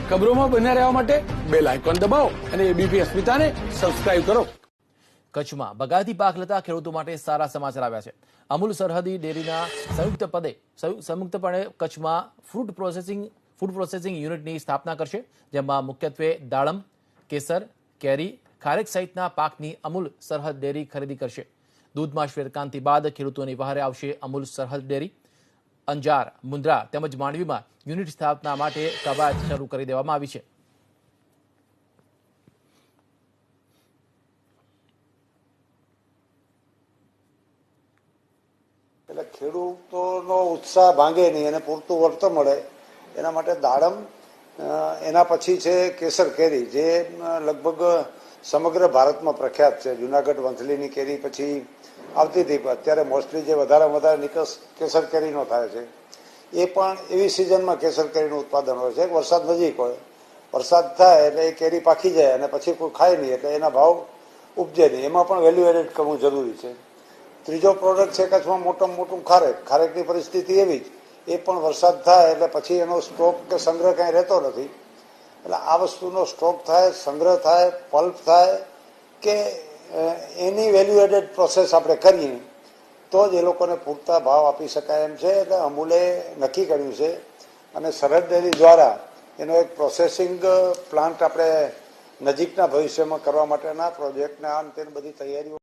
ખબરોમાં બન્યા રહેવા માટે બેલ આઇકોન દબાવો અને એબીપી અસ્મિતાને સબસ્ક્રાઇબ કરો. કચ્છમાં બગાયતી પાક લેતા ખેડૂતો માટે સારા સમાચાર આવ્યા છે. અમૂલ સરહદી ડેરીના સંયુક્તપણે કચ્છમાં ફૂડ પ્રોસેસિંગ યુનિટની સ્થાપના કરશે, જેમાં મુખ્યત્વે દાડમ, કેસર, કેરી, ખારેક સહિતના પાકની અમૂલ સરહદ ડેરી ખરીદી કરશે. દૂધમાં શ્વેતક્રાંતિ બાદ ખેડૂતોની વહારે આવશે અમૂલ સરહદ ડેરી. અંજાર, મુન્દ્રા તેમજ માંડવીમાં યુનિટ સ્થાપના માટે કવાયત શરૂ કરી દેવામાં આવી છે. એટલે ખેડૂતોનો ઉત્સાહ ભાંગે નહીં અને પૂરતું વળતર મળે એના માટે દાડમ, એના પછી છે કેસર કેરી, જે લગભગ સમગ્ર ભારતમાં પ્રખ્યાત છે. જુનાગઢ વંથલીની કેરી પછી આવતી હતી, અત્યારે મોસ્ટલી જે વધારે નિકાસ કેસર કેરીનો થાય છે. એ પણ એવી સિઝનમાં કેસર કેરીનું ઉત્પાદન હોય છે. વરસાદ નજીક હોય, વરસાદ થાય એટલે એ કેરી પાકી જાય અને પછી કોઈ ખાય નહીં, એટલે એના ભાવ ઉપજે નહીં. એમાં પણ વેલ્યુ એડેડ કરવું જરૂરી છે. ત્રીજો પ્રોડક્ટ છે કચ્છમાં મોટામાં મોટું ખારેકની પરિસ્થિતિ એવી જ, એ પણ વરસાદ થાય એટલે પછી એનો સ્ટોક કે સંગ્રહ કાંઈ રહેતો નથી. એટલે આ વસ્તુનો સ્ટોક થાય, સંગ્રહ થાય, પલ્પ થાય કે એની વેલ્યુ એડેડ પ્રોસેસ આપણે કરીએ તો જ એ લોકોને પૂરતા ભાવ આપી શકાય એમ છે. એટલે અમૂલે નક્કી કર્યું છે અને સરહદ ડેરી દ્વારા એનો એક પ્રોસેસિંગ પ્લાન્ટ આપણે નજીકના ભવિષ્યમાં કરવા માટેના પ્રોજેક્ટના અંતે બધી તૈયારીઓ